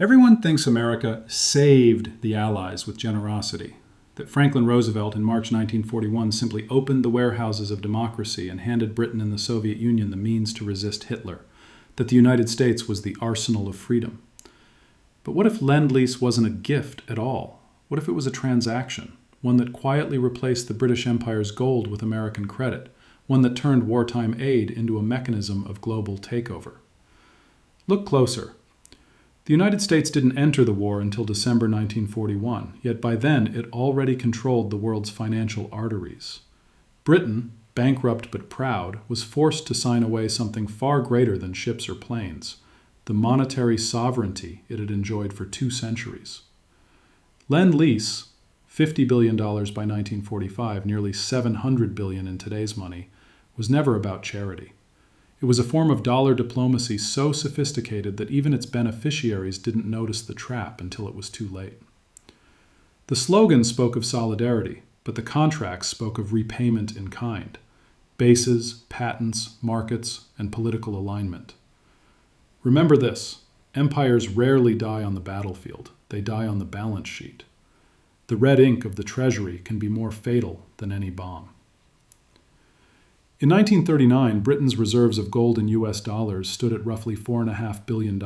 Everyone thinks America saved the Allies with generosity, that Franklin Roosevelt in March 1941 simply opened the warehouses of democracy and handed Britain and the Soviet Union the means to resist Hitler, that the United States was the arsenal of freedom. But what if Lend-Lease wasn't a gift at all? What if it was a transaction, one that quietly replaced the British Empire's gold with American credit, one that turned wartime aid into a mechanism of global takeover? Look closer. The United States didn't enter the war until December 1941, yet by then it already controlled the world's financial arteries. Britain, bankrupt but proud, was forced to sign away something far greater than ships or planes, the monetary sovereignty it had enjoyed for 2 centuries. Lend-Lease, $50 billion by 1945, nearly $700 billion in today's money, was never about charity. It was a form of dollar diplomacy so sophisticated that even its beneficiaries didn't notice the trap until it was too late. The slogan spoke of solidarity, but the contracts spoke of repayment in kind: bases, patents, markets, and political alignment. Remember this: empires rarely die on the battlefield, they die on the balance sheet. The red ink of the Treasury can be more fatal than any bomb. In 1939, Britain's reserves of gold in US dollars stood at roughly $4.5 billion,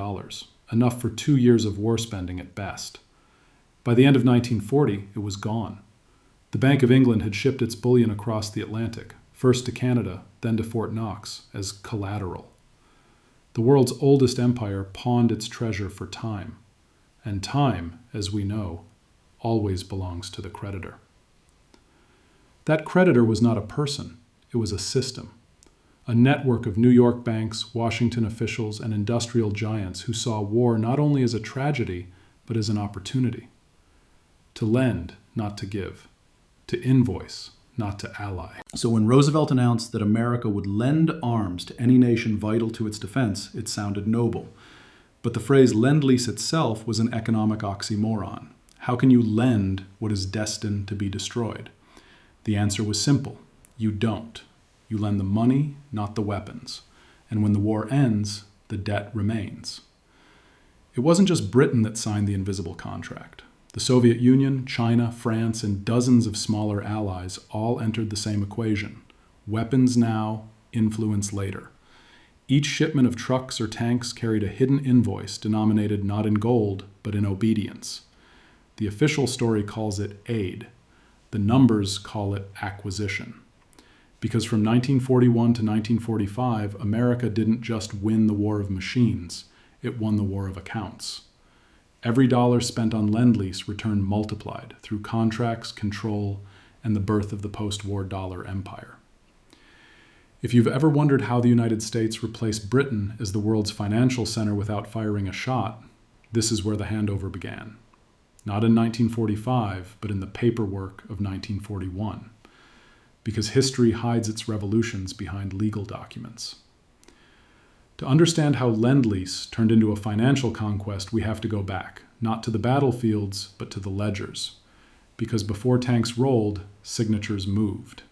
enough for 2 years of war spending at best. By the end of 1940, it was gone. The Bank of England had shipped its bullion across the Atlantic, first to Canada, then to Fort Knox, as collateral. The world's oldest empire pawned its treasure for time, and time, as we know, always belongs to the creditor. That creditor was not a person. It was a system, a network of New York banks, Washington officials, and industrial giants who saw war not only as a tragedy, but as an opportunity. To lend, not to give. To invoice, not to ally. So when Roosevelt announced that America would lend arms to any nation vital to its defense, it sounded noble. But the phrase Lend-Lease itself was an economic oxymoron. How can you lend what is destined to be destroyed? The answer was simple. You don't. You lend the money, not the weapons. And when the war ends, the debt remains. It wasn't just Britain that signed the invisible contract. The Soviet Union, China, France, and dozens of smaller allies all entered the same equation. Weapons now, influence later. Each shipment of trucks or tanks carried a hidden invoice denominated not in gold, but in obedience. The official story calls it aid. The numbers call it acquisition. Because from 1941 to 1945, America didn't just win the war of machines, it won the war of accounts. Every dollar spent on Lend-Lease returned multiplied through contracts, control, and the birth of the post-war dollar empire. If you've ever wondered how the United States replaced Britain as the world's financial center without firing a shot, this is where the handover began. Not in 1945, but in the paperwork of 1941. Because history hides its revolutions behind legal documents. To understand how Lend-Lease turned into a financial conquest, we have to go back, not to the battlefields, but to the ledgers. Because before tanks rolled, signatures moved.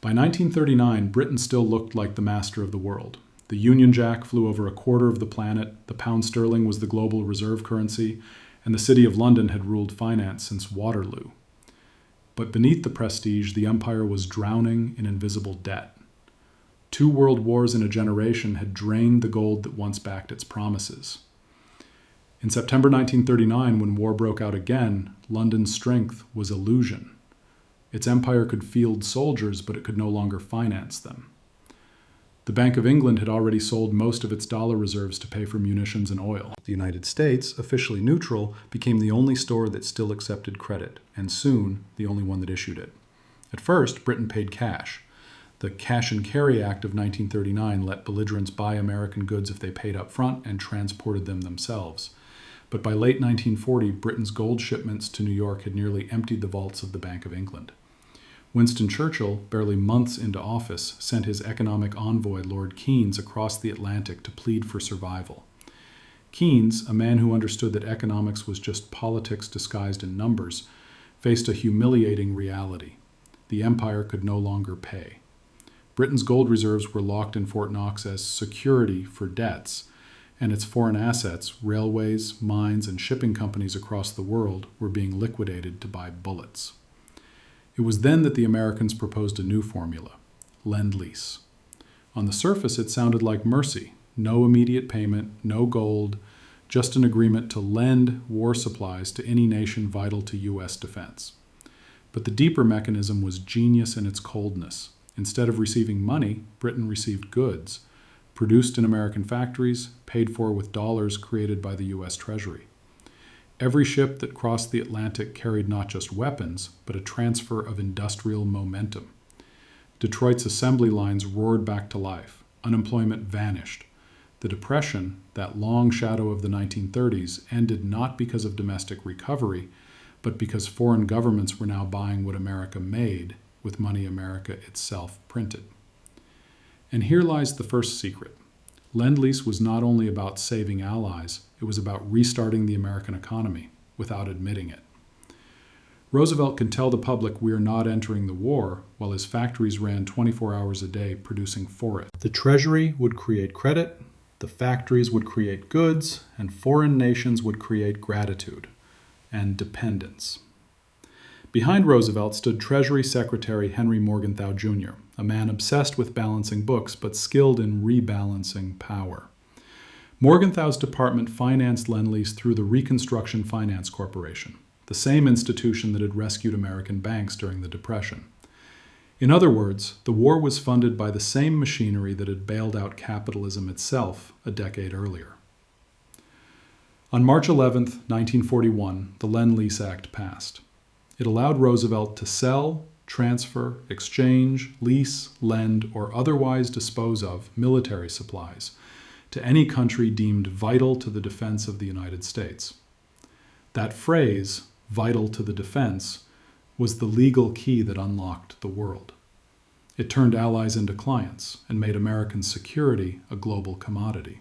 By 1939, Britain still looked like the master of the world. The Union Jack flew over a quarter of the planet, the pound sterling was the global reserve currency, and the City of London had ruled finance since Waterloo. But beneath the prestige, the empire was drowning in invisible debt. 2 world wars in a generation had drained the gold that once backed its promises. In September 1939, when war broke out again, London's strength was illusion. Its empire could field soldiers, but it could no longer finance them. The Bank of England had already sold most of its dollar reserves to pay for munitions and oil. The United States, officially neutral, became the only store that still accepted credit, and soon the only one that issued it. At first, Britain paid cash. The Cash and Carry Act of 1939 let belligerents buy American goods if they paid up front and transported them themselves. But by late 1940, Britain's gold shipments to New York had nearly emptied the vaults of the Bank of England. Winston Churchill, barely months into office, sent his economic envoy, Lord Keynes, across the Atlantic to plead for survival. Keynes, a man who understood that economics was just politics disguised in numbers, faced a humiliating reality. The empire could no longer pay. Britain's gold reserves were locked in Fort Knox as security for debts, and its foreign assets, railways, mines, and shipping companies across the world, were being liquidated to buy bullets. It was then that the Americans proposed a new formula, Lend-Lease. On the surface, it sounded like mercy. No immediate payment, no gold, just an agreement to lend war supplies to any nation vital to U.S. defense. But the deeper mechanism was genius in its coldness. Instead of receiving money, Britain received goods, produced in American factories, paid for with dollars created by the U.S. Treasury. Every ship that crossed the Atlantic carried not just weapons, but a transfer of industrial momentum. Detroit's assembly lines roared back to life. Unemployment vanished. The Depression, that long shadow of the 1930s, ended not because of domestic recovery, but because foreign governments were now buying what America made with money America itself printed. And here lies the first secret. Lend-Lease was not only about saving allies, it was about restarting the American economy without admitting it. Roosevelt could tell the public we are not entering the war while his factories ran 24 hours a day producing for it. The Treasury would create credit, the factories would create goods, and foreign nations would create gratitude and dependence. Behind Roosevelt stood Treasury Secretary Henry Morgenthau Jr., a man obsessed with balancing books but skilled in rebalancing power. Morgenthau's department financed Lend-Lease through the Reconstruction Finance Corporation, the same institution that had rescued American banks during the Depression. In other words, the war was funded by the same machinery that had bailed out capitalism itself a decade earlier. On March 11, 1941, the Lend-Lease Act passed. It allowed Roosevelt to sell, transfer, exchange, lease, lend, or otherwise dispose of military supplies to any country deemed vital to the defense of the United States. That phrase, vital to the defense, was the legal key that unlocked the world. It turned allies into clients and made American security a global commodity.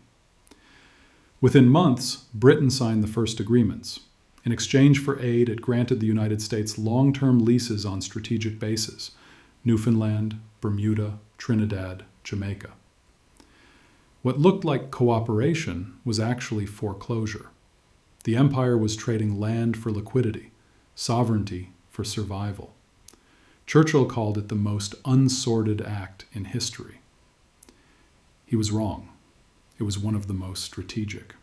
Within months, Britain signed the first agreements. In exchange for aid, it granted the United States long-term leases on strategic bases: Newfoundland, Bermuda, Trinidad, Jamaica. What looked like cooperation was actually foreclosure. The empire was trading land for liquidity, sovereignty for survival. Churchill called it the most unsordid act in history. He was wrong. It was one of the most strategic.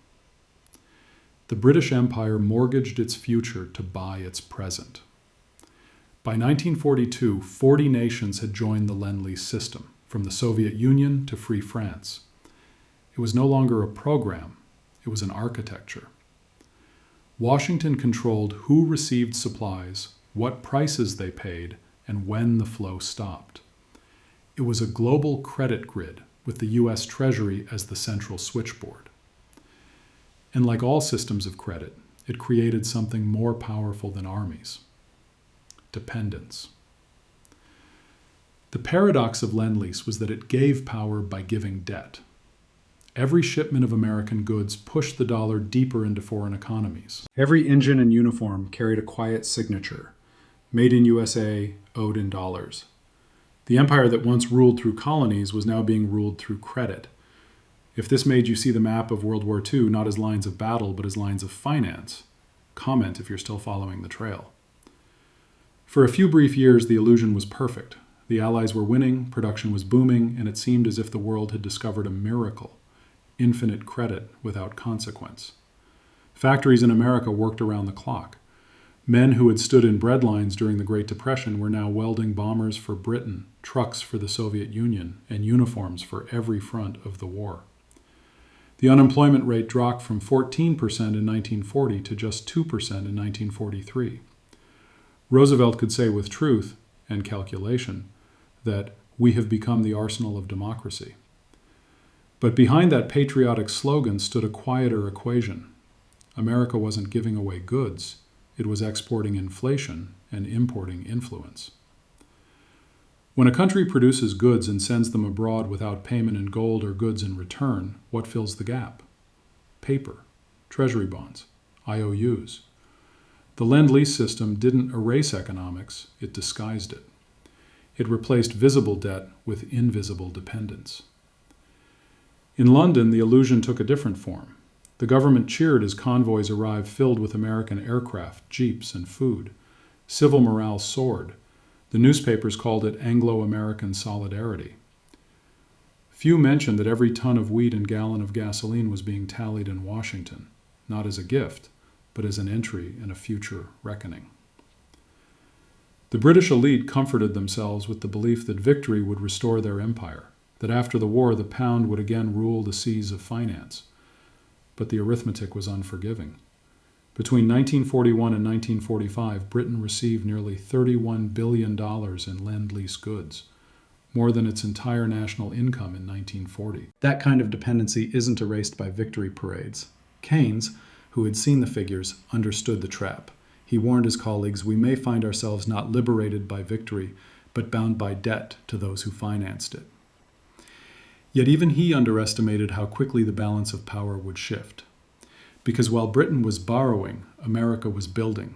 The British Empire mortgaged its future to buy its present. By 1942, 40 nations had joined the Lend-Lease system, from the Soviet Union to Free France. It was no longer a program, it was an architecture. Washington controlled who received supplies, what prices they paid, and when the flow stopped. It was a global credit grid, with the U.S. Treasury as the central switchboard. And like all systems of credit, it created something more powerful than armies: dependence. The paradox of Lend-Lease was that it gave power by giving debt. Every shipment of American goods pushed the dollar deeper into foreign economies. Every engine and uniform carried a quiet signature: made in USA, owed in dollars. The empire that once ruled through colonies was now being ruled through credit. If this made you see the map of World War II not as lines of battle, but as lines of finance, comment if you're still following the trail. For a few brief years, the illusion was perfect. The Allies were winning, production was booming, and it seemed as if the world had discovered a miracle: infinite credit without consequence. Factories in America worked around the clock. Men who had stood in bread lines during the Great Depression were now welding bombers for Britain, trucks for the Soviet Union, and uniforms for every front of the war. The unemployment rate dropped from 14% in 1940 to just 2% in 1943. Roosevelt could say with truth and calculation that we have become the arsenal of democracy. But behind that patriotic slogan stood a quieter equation. America wasn't giving away goods. It was exporting inflation and importing influence. When a country produces goods and sends them abroad without payment in gold or goods in return, what fills the gap? Paper, treasury bonds, IOUs. The Lend-Lease system didn't erase economics, it disguised it. It replaced visible debt with invisible dependence. In London, the illusion took a different form. The government cheered as convoys arrived filled with American aircraft, jeeps, and food. Civil morale soared. The newspapers called it Anglo-American solidarity. Few mentioned that every ton of wheat and gallon of gasoline was being tallied in Washington, not as a gift, but as an entry in a future reckoning. The British elite comforted themselves with the belief that victory would restore their empire, that after the war the pound would again rule the seas of finance. But the arithmetic was unforgiving. Between 1941 and 1945, Britain received nearly $31 billion in Lend-Lease goods, more than its entire national income in 1940. That kind of dependency isn't erased by victory parades. Keynes, who had seen the figures, understood the trap. He warned his colleagues, "We may find ourselves not liberated by victory, but bound by debt to those who financed it." Yet even he underestimated how quickly the balance of power would shift. Because while Britain was borrowing, America was building.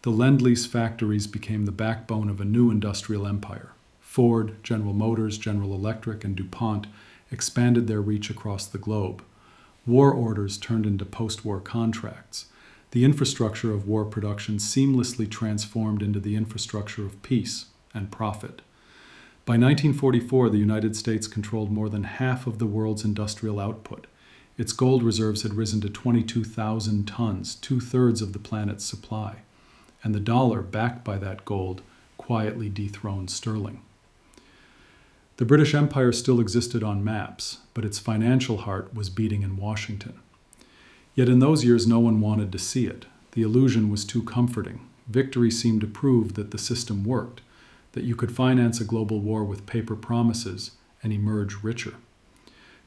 The Lend-Lease factories became the backbone of a new industrial empire. Ford, General Motors, General Electric, and DuPont expanded their reach across the globe. War orders turned into post-war contracts. The infrastructure of war production seamlessly transformed into the infrastructure of peace and profit. By 1944, the United States controlled more than half of the world's industrial output. Its gold reserves had risen to 22,000 tons, 2/3 of the planet's supply. And the dollar, backed by that gold, quietly dethroned sterling. The British Empire still existed on maps, but its financial heart was beating in Washington. Yet in those years, no one wanted to see it. The illusion was too comforting. Victory seemed to prove that the system worked, that you could finance a global war with paper promises and emerge richer.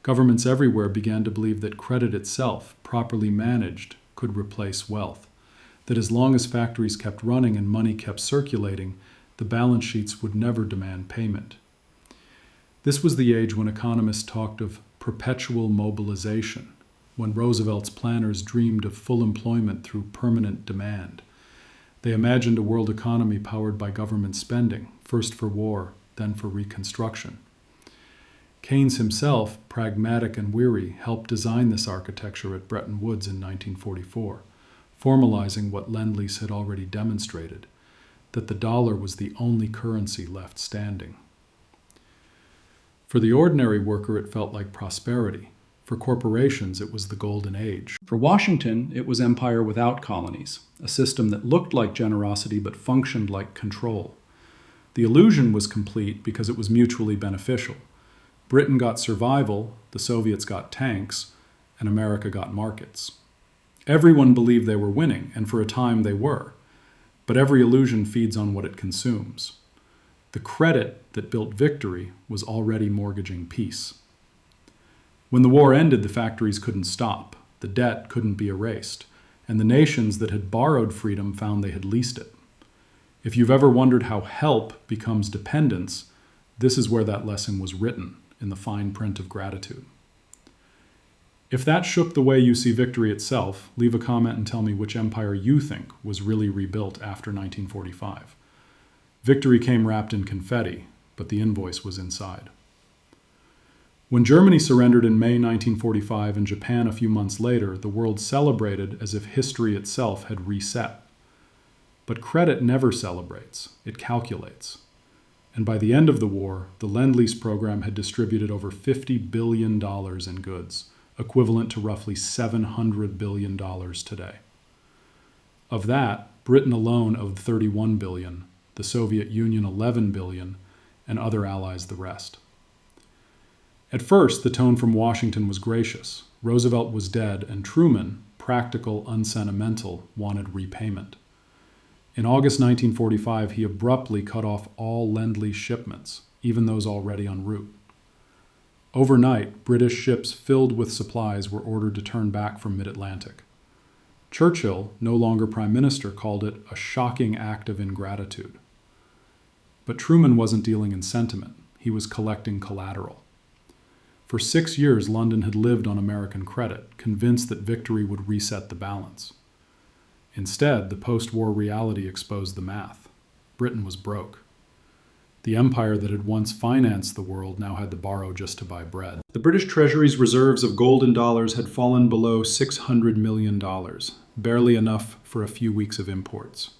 Governments everywhere began to believe that credit itself, properly managed, could replace wealth, that as long as factories kept running and money kept circulating, the balance sheets would never demand payment. This was the age when economists talked of perpetual mobilization, when Roosevelt's planners dreamed of full employment through permanent demand. They imagined a world economy powered by government spending, first for war, then for reconstruction. Keynes himself, pragmatic and weary, helped design this architecture at Bretton Woods in 1944, formalizing what Lend-Lease had already demonstrated, that the dollar was the only currency left standing. For the ordinary worker, it felt like prosperity. For corporations, it was the golden age. For Washington, it was empire without colonies, a system that looked like generosity but functioned like control. The illusion was complete because it was mutually beneficial. Britain got survival, the Soviets got tanks, and America got markets. Everyone believed they were winning, and for a time they were. But every illusion feeds on what it consumes. The credit that built victory was already mortgaging peace. When the war ended, the factories couldn't stop, the debt couldn't be erased, and the nations that had borrowed freedom found they had leased it. If you've ever wondered how help becomes dependence, this is where that lesson was written, in the fine print of gratitude. If that shook the way you see victory itself, leave a comment and tell me which empire you think was really rebuilt after 1945. Victory came wrapped in confetti, but the invoice was inside. When Germany surrendered in May 1945 and Japan a few months later, the world celebrated as if history itself had reset. But credit never celebrates, it calculates. And by the end of the war, the Lend-Lease program had distributed over $50 billion in goods, equivalent to roughly $700 billion today. Of that, Britain alone owed $31 billion, the Soviet Union $11 billion, and other allies the rest. At first, the tone from Washington was gracious. Roosevelt was dead, and Truman, practical, unsentimental, wanted repayment. In August 1945, he abruptly cut off all Lend-Lease shipments, even those already en route. Overnight, British ships filled with supplies were ordered to turn back from mid-Atlantic. Churchill, no longer Prime Minister, called it a shocking act of ingratitude. But Truman wasn't dealing in sentiment. He was collecting collateral. For 6 years, London had lived on American credit, convinced that victory would reset the balance. Instead, the post-war reality exposed the math. Britain was broke. The empire that had once financed the world now had to borrow just to buy bread. The British Treasury's reserves of gold and dollars had fallen below $600 million, barely enough for a few weeks of imports.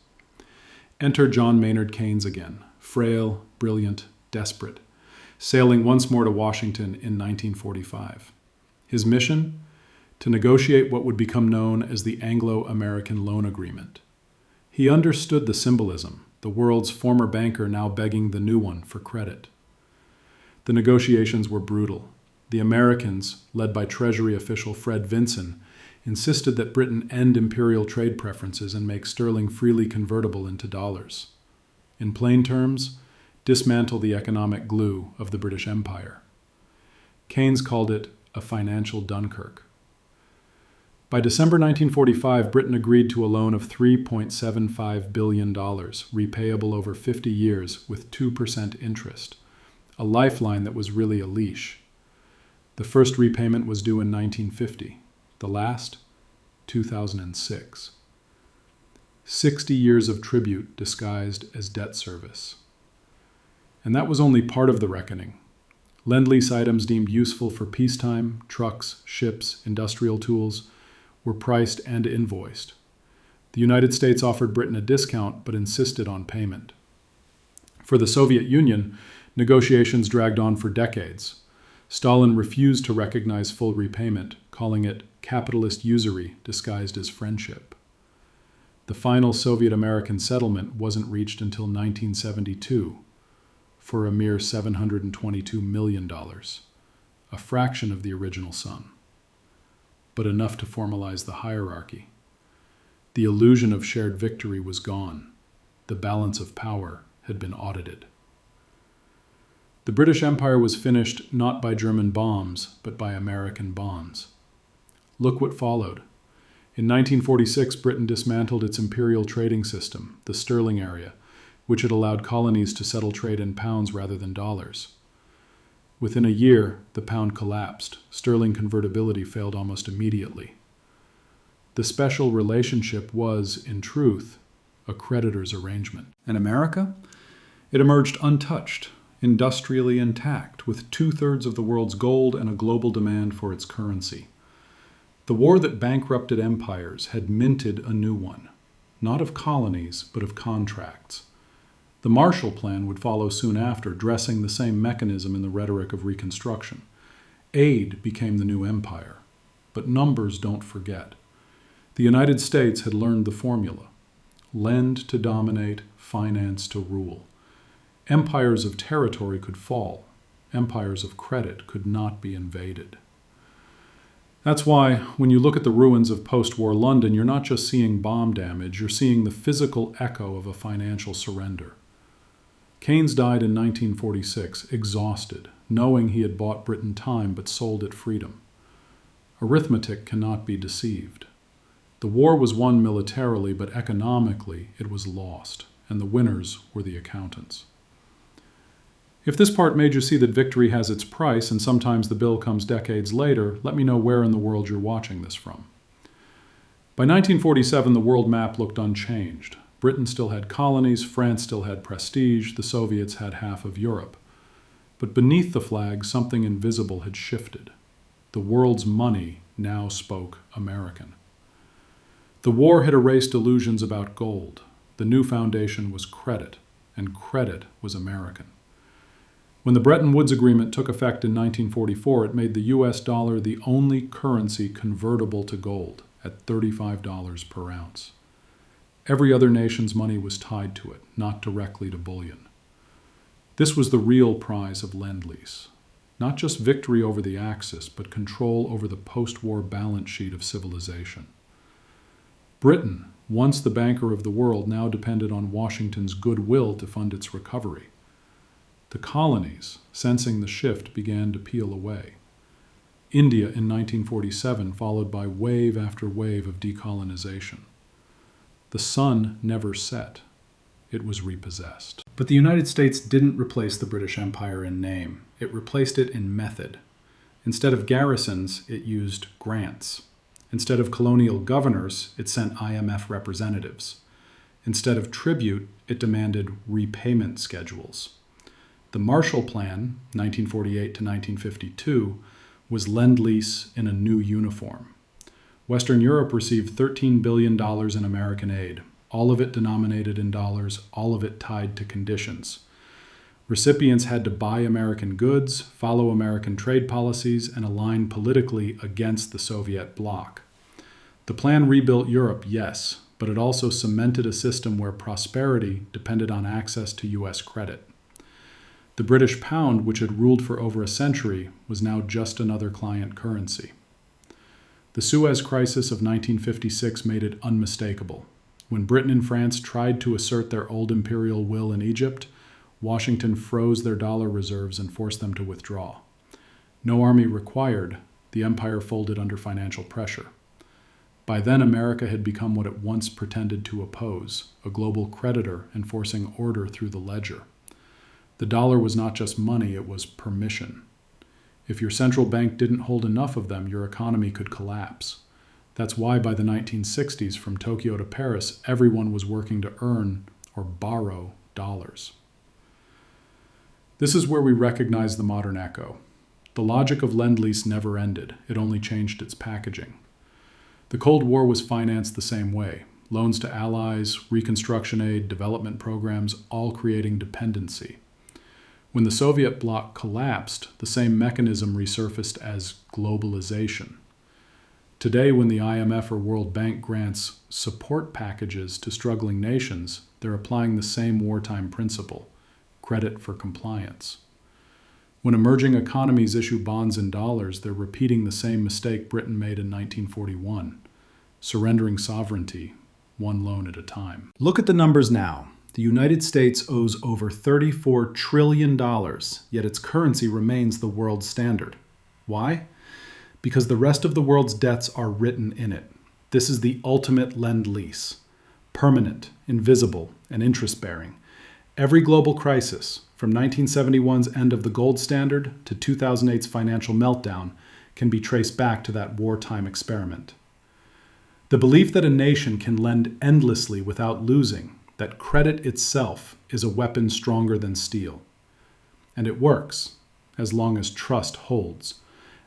Enter John Maynard Keynes again, frail, brilliant, desperate, sailing once more to Washington in 1945. His mission? To negotiate what would become known as the Anglo-American Loan Agreement. He understood the symbolism, the world's former banker now begging the new one for credit. The negotiations were brutal. The Americans, led by Treasury official Fred Vinson, insisted that Britain end imperial trade preferences and make sterling freely convertible into dollars. In plain terms, dismantle the economic glue of the British Empire. Keynes called it a financial Dunkirk. By December 1945, Britain agreed to a loan of $3.75 billion, repayable over 50 years with 2% interest, a lifeline that was really a leash. The first repayment was due in 1950, the last, 2006. 60 years of tribute disguised as debt service. And that was only part of the reckoning. Lend-Lease items deemed useful for peacetime, trucks, ships, industrial tools, were priced and invoiced. The United States offered Britain a discount but insisted on payment. For the Soviet Union, negotiations dragged on for decades. Stalin refused to recognize full repayment, calling it capitalist usury disguised as friendship. The final Soviet-American settlement wasn't reached until 1972 for a mere $722 million, a fraction of the original sum, but enough to formalize the hierarchy. The illusion of shared victory was gone. The balance of power had been audited. The British Empire was finished not by German bombs, but by American bonds. Look what followed. In 1946, Britain dismantled its imperial trading system, the sterling area, which had allowed colonies to settle trade in pounds rather than dollars. Within a year, the pound collapsed. Sterling convertibility failed almost immediately. The special relationship was, in truth, a creditor's arrangement. And America? It emerged untouched, industrially intact, with 2/3 of the world's gold and a global demand for its currency. The war that bankrupted empires had minted a new one, not of colonies, but of contracts. The Marshall Plan would follow soon after, dressing the same mechanism in the rhetoric of Reconstruction. Aid became the new empire. But numbers don't forget. The United States had learned the formula. Lend to dominate, finance to rule. Empires of territory could fall. Empires of credit could not be invaded. That's why, when you look at the ruins of post-war London, you're not just seeing bomb damage, you're seeing the physical echo of a financial surrender. Keynes died in 1946, exhausted, knowing he had bought Britain time but sold it freedom. Arithmetic cannot be deceived. The war was won militarily, but economically it was lost, and the winners were the accountants. If this part made you see that victory has its price, and sometimes the bill comes decades later, let me know where in the world you're watching this from. By 1947, the world map looked unchanged. Britain still had colonies, France still had prestige, the Soviets had half of Europe. But beneath the flag, something invisible had shifted. The world's money now spoke American. The war had erased illusions about gold. The new foundation was credit, and credit was American. When the Bretton Woods Agreement took effect in 1944, it made the US dollar the only currency convertible to gold at $35 per ounce. Every other nation's money was tied to it, not directly to bullion. This was the real prize of Lend-Lease. Not just victory over the Axis, but control over the post-war balance sheet of civilization. Britain, once the banker of the world, now depended on Washington's goodwill to fund its recovery. The colonies, sensing the shift, began to peel away. India in 1947 followed by wave after wave of decolonization. The sun never set. It was repossessed. But the United States didn't replace the British Empire in name. It replaced it in method. Instead of garrisons, it used grants. Instead of colonial governors, it sent IMF representatives. Instead of tribute, it demanded repayment schedules. The Marshall Plan, 1948 to 1952, was Lend-Lease in a new uniform. Western Europe received $13 billion in American aid, all of it denominated in dollars, all of it tied to conditions. Recipients had to buy American goods, follow American trade policies, and align politically against the Soviet bloc. The plan rebuilt Europe, yes, but it also cemented a system where prosperity depended on access to U.S. credit. The British pound, which had ruled for over a century, was now just another client currency. The Suez Crisis of 1956 made it unmistakable. When Britain and France tried to assert their old imperial will in Egypt, Washington froze their dollar reserves and forced them to withdraw. No army required, the empire folded under financial pressure. By then, America had become what it once pretended to oppose, a global creditor enforcing order through the ledger. The dollar was not just money, it was permission. If your central bank didn't hold enough of them, your economy could collapse. That's why by the 1960s, from Tokyo to Paris, everyone was working to earn or borrow dollars. This is where we recognize the modern echo. The logic of Lend-Lease never ended, it only changed its packaging. The Cold War was financed the same way. Loans to allies, reconstruction aid, development programs, all creating dependency. When the Soviet bloc collapsed, the same mechanism resurfaced as globalization. Today, when the IMF or World Bank grants support packages to struggling nations, they're applying the same wartime principle, credit for compliance. When emerging economies issue bonds in dollars, they're repeating the same mistake Britain made in 1941, surrendering sovereignty, one loan at a time. Look at the numbers now. The United States owes over $34 trillion, yet its currency remains the world standard. Why? Because the rest of the world's debts are written in it. This is the ultimate Lend-Lease. Permanent, invisible, and interest-bearing. Every global crisis, from 1971's end of the gold standard to 2008's financial meltdown, can be traced back to that wartime experiment. The belief that a nation can lend endlessly without losing, that credit itself is a weapon stronger than steel. And it works, as long as trust holds.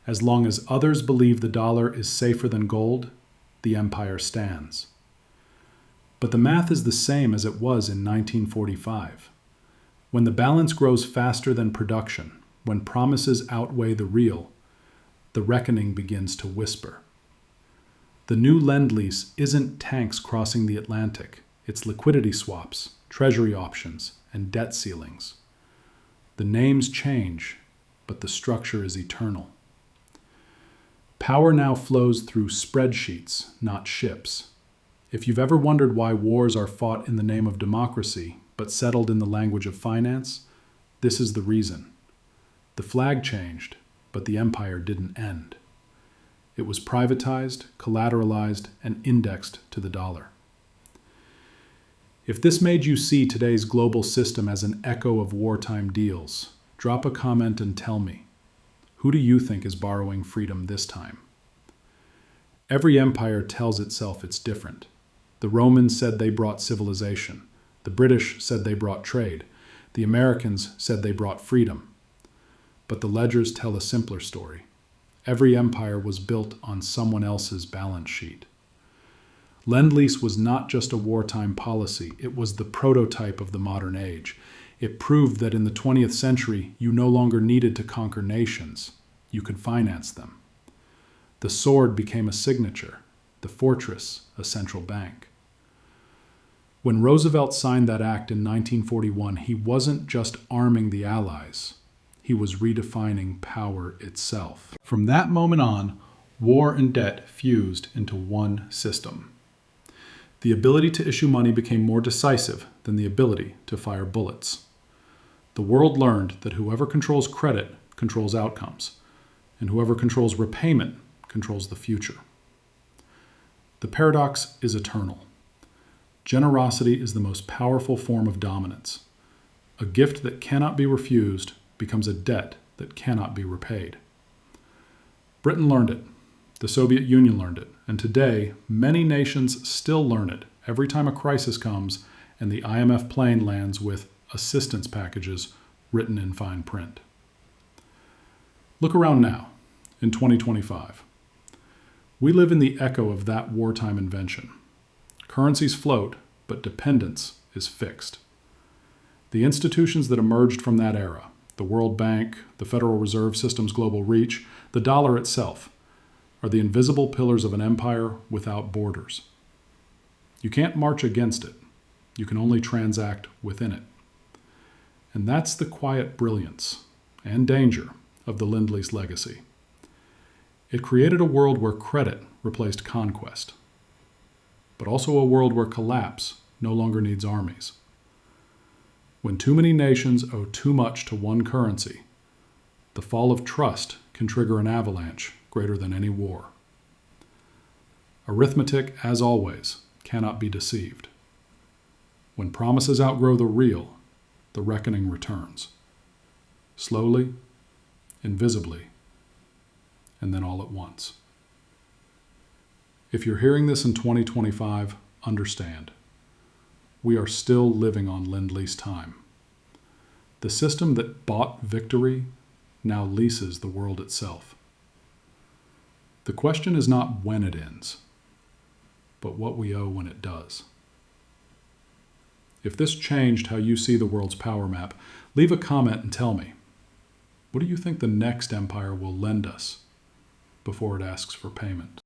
As long as others believe the dollar is safer than gold, the empire stands. But the math is the same as it was in 1945. When the balance grows faster than production, when promises outweigh the real, the reckoning begins to whisper. The new Lend-Lease isn't tanks crossing the Atlantic. It's liquidity swaps, treasury options, and debt ceilings. The names change, but the structure is eternal. Power now flows through spreadsheets, not ships. If you've ever wondered why wars are fought in the name of democracy, but settled in the language of finance, this is the reason. The flag changed, but the empire didn't end. It was privatized, collateralized, and indexed to the dollar. If this made you see today's global system as an echo of wartime deals, drop a comment and tell me, who do you think is borrowing freedom this time? Every empire tells itself it's different. The Romans said they brought civilization. The British said they brought trade. The Americans said they brought freedom. But the ledgers tell a simpler story. Every empire was built on someone else's balance sheet. Lend-Lease was not just a wartime policy, it was the prototype of the modern age. It proved that in the 20th century, you no longer needed to conquer nations. You could finance them. The sword became a signature, the fortress a central bank. When Roosevelt signed that act in 1941, he wasn't just arming the Allies. He was redefining power itself. From that moment on, war and debt fused into one system. The ability to issue money became more decisive than the ability to fire bullets. The world learned that whoever controls credit controls outcomes, and whoever controls repayment controls the future. The paradox is eternal. Generosity is the most powerful form of dominance. A gift that cannot be refused becomes a debt that cannot be repaid. Britain learned it. The Soviet Union learned it. And today, many nations still learn it every time a crisis comes and the IMF plane lands with assistance packages written in fine print. Look around now, in 2025. We live in the echo of that wartime invention. Currencies float, but dependence is fixed. The institutions that emerged from that era, the World Bank, the Federal Reserve System's global reach, the dollar itself, are the invisible pillars of an empire without borders. You can't march against it. You can only transact within it. And that's the quiet brilliance and danger of the Lend-Lease legacy. It created a world where credit replaced conquest, but also a world where collapse no longer needs armies. When too many nations owe too much to one currency, the fall of trust can trigger an avalanche greater than any war. Arithmetic, as always, cannot be deceived. When promises outgrow the real, the reckoning returns. Slowly, invisibly, and then all at once. If you're hearing this in 2025, understand. We are still living on Lend-Lease time. The system that bought victory now leases the world itself. The question is not when it ends, but what we owe when it does. If this changed how you see the world's power map, leave a comment and tell me, what do you think the next empire will lend us before it asks for payment?